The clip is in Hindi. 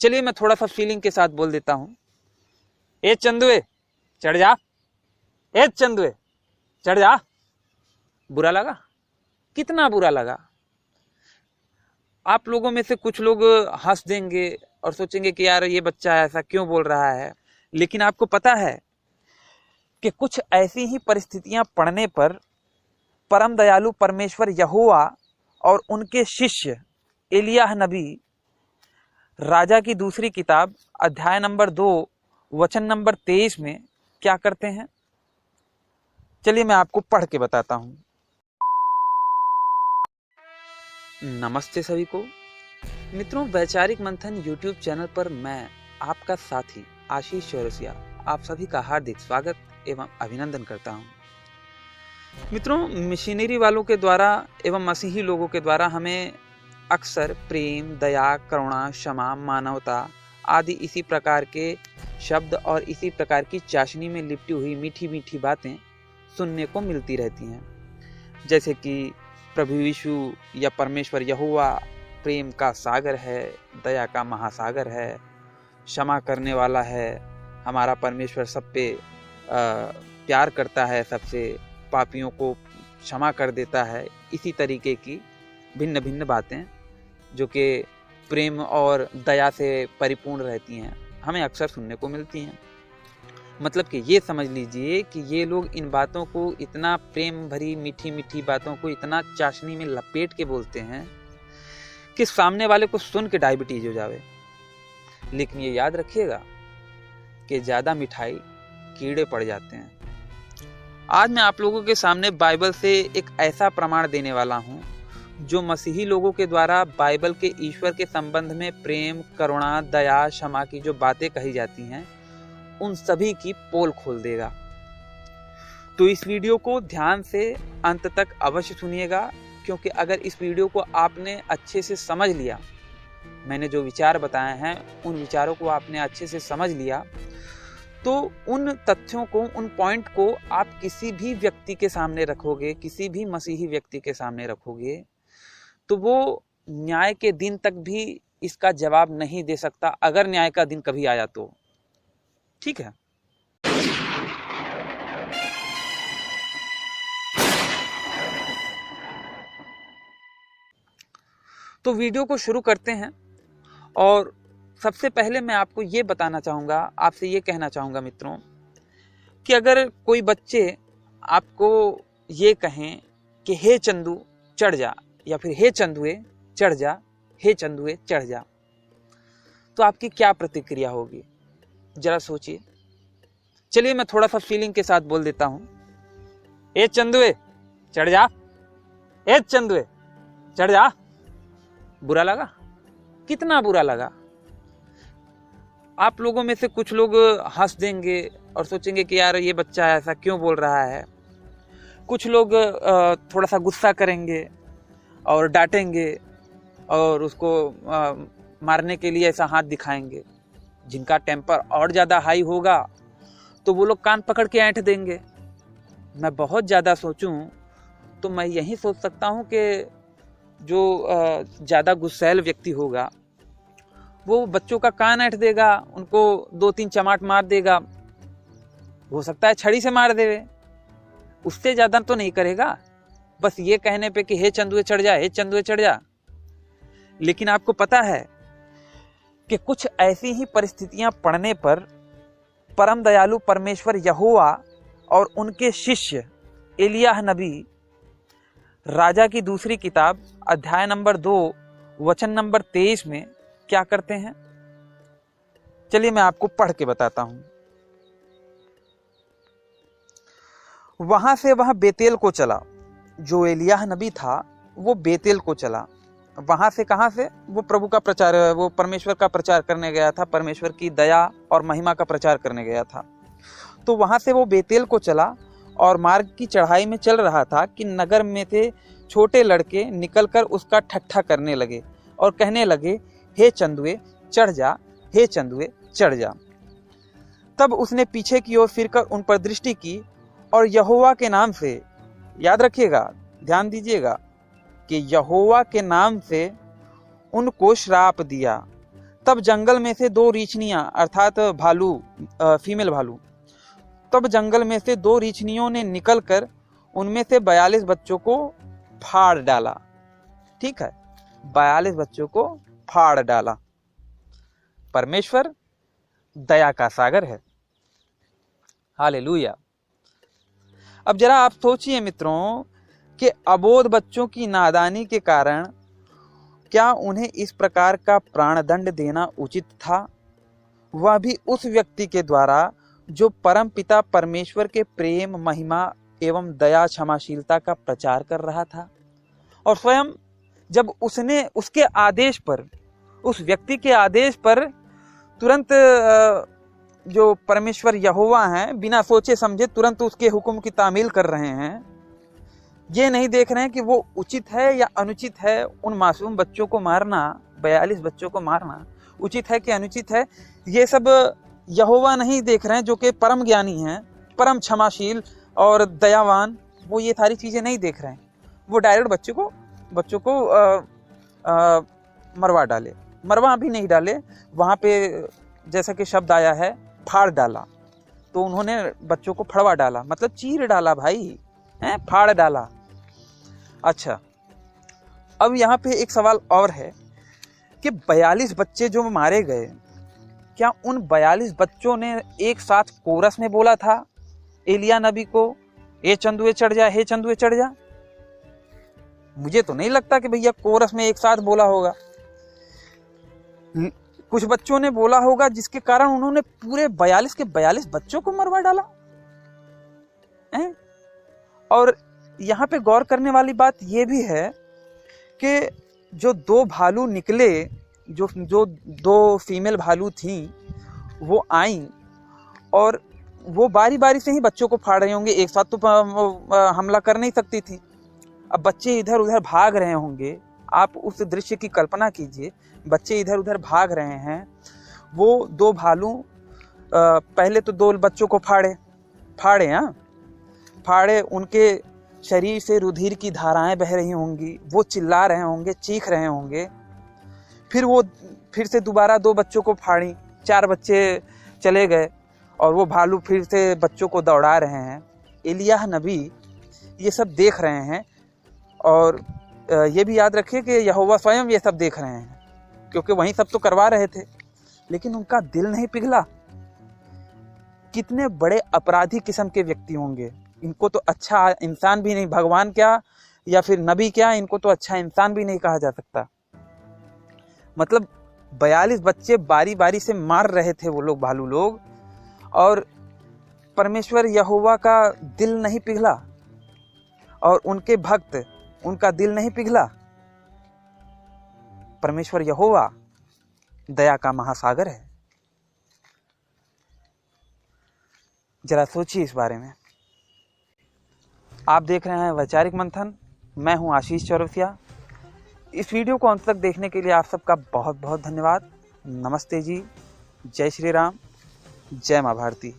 चलिए मैं थोड़ा सा फीलिंग के साथ बोल देता हूँ। ए चंदुए चढ़ जा, ए चंदुए चढ़ जा। बुरा लगा? कितना बुरा लगा? आप लोगों में से कुछ लोग हंस देंगे और सोचेंगे कि यार ये बच्चा ऐसा क्यों बोल रहा है, लेकिन आपको पता है कि कुछ ऐसी ही परिस्थितियां पड़ने पर परम दयालु परमेश्वर यहोवा और उनके शिष्य एलियाह नबी राजा की दूसरी किताब अध्याय नंबर 2 वचन नंबर 23 में क्या करते हैं? चलिए मैं आपको पढ़ के बताता हूं। नमस्ते सभी को मित्रों, वैचारिक मंथन यूट्यूब चैनल पर मैं आपका साथी आशीष चौरसिया आप सभी का हार्दिक स्वागत एवं अभिनंदन करता हूं। मित्रों, मिशनरी वालों के द्वारा एवं मसीही लोगों के द्वारा हमें अक्सर प्रेम, दया, करुणा, क्षमा, मानवता आदि इसी प्रकार के शब्द और इसी प्रकार की चाशनी में लिपटी हुई मीठी मीठी बातें सुनने को मिलती रहती हैं, जैसे कि प्रभु यीशु या परमेश्वर यहोवा प्रेम का सागर है, दया का महासागर है, क्षमा करने वाला है, हमारा परमेश्वर सब पे प्यार करता है, सबसे पापियों को क्षमा कर देता है। इसी तरीके की भिन्न भिन्न बातें जो कि प्रेम और दया से परिपूर्ण रहती हैं हमें अक्सर सुनने को मिलती हैं। मतलब कि ये समझ लीजिए कि ये लोग इन बातों को इतना प्रेम भरी मीठी मीठी बातों को इतना चाशनी में लपेट के बोलते हैं कि सामने वाले को सुन के डायबिटीज हो जावे। लेकिन ये याद रखिएगा कि ज़्यादा मिठाई कीड़े पड़ जाते हैं। आज मैं आप लोगों के सामने बाइबल से एक ऐसा प्रमाण देने वाला हूँ जो मसीही लोगों के द्वारा बाइबल के ईश्वर के संबंध में प्रेम, करुणा, दया, क्षमा की जो बातें कही जाती हैं उन सभी की पोल खोल देगा। तो इस वीडियो को ध्यान से अंत तक अवश्य सुनिएगा, क्योंकि अगर इस वीडियो को आपने अच्छे से समझ लिया, मैंने जो विचार बताए हैं उन विचारों को आपने अच्छे से समझ लिया, तो उन तथ्यों को, उन पॉइंट को आप किसी भी व्यक्ति के सामने रखोगे, किसी भी मसीही व्यक्ति के सामने रखोगे, तो वो न्याय के दिन तक भी इसका जवाब नहीं दे सकता, अगर न्याय का दिन कभी आया तो। ठीक है? तो वीडियो को शुरू करते हैं। और सबसे पहले मैं आपको ये बताना चाहूँगा, आपसे ये कहना चाहूँगा मित्रों, कि अगर कोई बच्चे आपको ये कहें कि हे चंदू चढ़ जा, या फिर हे चंदुए चढ़ जा, हे चंदुए चढ़ जा, तो आपकी क्या प्रतिक्रिया होगी? जरा सोचिए। चलिए मैं थोड़ा सा फीलिंग के साथ बोल देता हूँ। ए चंदुए चढ़ जा, ए चंदुए चढ़ जा। बुरा लगा? कितना बुरा लगा? आप लोगों में से कुछ लोग हंस देंगे और सोचेंगे कि यार ये बच्चा ऐसा क्यों बोल रहा है। कुछ लोग थोड़ा सा गुस्सा करेंगे और डांटेंगे और उसको मारने के लिए ऐसा हाथ दिखाएंगे। जिनका टेम्पर और ज़्यादा हाई होगा तो वो लोग कान पकड़ के ऐंठ देंगे। मैं बहुत ज़्यादा सोचूं तो मैं यही सोच सकता हूं कि जो ज़्यादा गुस्सैल व्यक्ति होगा वो बच्चों का कान ऐंठ देगा, उनको 2-3 चमाट मार देगा, हो सकता है छड़ी से मार देवे, उससे ज़्यादा तो नहीं करेगा, बस ये कहने पे कि हे चंदुए चढ़ जा, हे चंदुए चढ़ जा। लेकिन आपको पता है कि कुछ ऐसी ही परिस्थितियां पड़ने पर परम दयालु परमेश्वर यहोवा और उनके शिष्य एलियाह नबी राजा की दूसरी किताब अध्याय नंबर 2 वचन नंबर 23 में क्या करते हैं? चलिए मैं आपको पढ़ के बताता हूं। वहां से वह बेतेल को चला। जो एलियाह नबी था वो बेतेल को चला। वहां से कहां से? वो प्रभु का प्रचार, वो परमेश्वर का प्रचार करने गया था, परमेश्वर की दया और महिमा का प्रचार करने गया था। तो वहां से वो बेतेल को चला और मार्ग की चढ़ाई में चल रहा था कि नगर में से छोटे लड़के निकलकर उसका ठट्ठा करने लगे और कहने लगे, हे चंदुए चढ़ जा, हे चंदुए चढ़ जा। तब उसने पीछे की ओर फिरकर उन पर दृष्टि की और यहोवा के नाम से, याद रखिएगा, ध्यान दीजिएगा, कि यहोवा के नाम से उनको श्राप दिया, तब जंगल में से 2 रीछनियां अर्थात भालू, फीमेल भालू, तब जंगल में से 2 रीछनियों ने निकलकर उनमें से 42 बच्चों को फाड़ डाला। ठीक है, 42 बच्चों को फाड़ डाला। परमेश्वर दया का सागर है। हालेलुया। अब जरा आप सोचिए मित्रों कि अबोध बच्चों की नादानी के कारण क्या उन्हें इस प्रकार का प्राणदंड देना उचित था, वह भी उस व्यक्ति के द्वारा जो परम पिता परमेश्वर के प्रेम, महिमा एवं दया, क्षमाशीलता का प्रचार कर रहा था। और स्वयं जब उसने उसके आदेश पर, उस व्यक्ति के आदेश पर तुरंत जो परमेश्वर यहोवा हैं, बिना सोचे समझे तुरंत उसके हुक्म की तामील कर रहे हैं। ये नहीं देख रहे हैं कि वो उचित है या अनुचित है। उन मासूम बच्चों को मारना, 42 बच्चों को मारना उचित है कि अनुचित है, ये सब यहोवा नहीं देख रहे हैं, जो कि परम ज्ञानी हैं, परम क्षमाशील और दयावान। वो ये सारी चीजें नहीं देख रहे हैं। वो डायरेक्ट बच्चों को मरवा डाले। मरवा भी नहीं डाले, वहां पे जैसा कि शब्द आया है फाड़ डाला, तो उन्होंने बच्चों को फड़वा डाला, मतलब चीर डाला भाई, हैं, फाड़ डाला। अच्छा, अब यहाँ पे एक सवाल और है कि 42 बच्चे जो मारे गए, क्या उन 42 बच्चों ने एक साथ कोरस में बोला था एलिया नबी को, ए चंदुए चढ़ जा, हे चंदुए चढ़ जा? मुझे तो नहीं लगता कि भैया कोरस में एक साथ बोला होगा। कुछ बच्चों ने बोला होगा, जिसके कारण उन्होंने पूरे 42 के 42 बच्चों को मरवा डाला है? और यहाँ पे गौर करने वाली बात यह भी है कि जो 2 भालू निकले, जो 2 फीमेल भालू थी, वो आई और वो बारी बारी से ही बच्चों को फाड़ रहे होंगे। एक साथ तो हमला कर नहीं सकती थी। अब बच्चे इधर उधर भाग रहे होंगे। आप उस दृश्य की कल्पना कीजिए, बच्चे इधर उधर भाग रहे हैं। वो 2 भालू पहले तो 2 बच्चों को फाड़े, उनके शरीर से रुधिर की धाराएं बह रही होंगी, वो चिल्ला रहे होंगे, चीख रहे होंगे। फिर से दोबारा 2 बच्चों को फाड़ी, 4 बच्चे चले गए और वो भालू फिर से बच्चों को दौड़ा रहे हैं। एलिय्याह नबी ये सब देख रहे हैं, और ये भी याद रखिए कि यहोवा स्वयं ये सब देख रहे हैं, क्योंकि वहीं सब तो करवा रहे थे, लेकिन उनका दिल नहीं पिघला। कितने बड़े अपराधी किस्म के व्यक्ति होंगे। इनको तो अच्छा इंसान भी नहीं, भगवान क्या या फिर नबी क्या, इनको तो अच्छा इंसान भी नहीं कहा जा सकता। मतलब 42 बच्चे बारी बारी से मार रहे थे वो लोग, भालू लोग, और परमेश्वर यहोवा का दिल नहीं पिघला, और उनके भक्त, उनका दिल नहीं पिघला। परमेश्वर यहोवा दया का महासागर है। जरा सोचिए इस बारे में। आप देख रहे हैं वैचारिक मंथन। मैं हूं आशीष चौरसिया। इस वीडियो को अंत तक देखने के लिए आप सबका बहुत बहुत धन्यवाद। नमस्ते जी, जय श्री राम, जय मां भारती।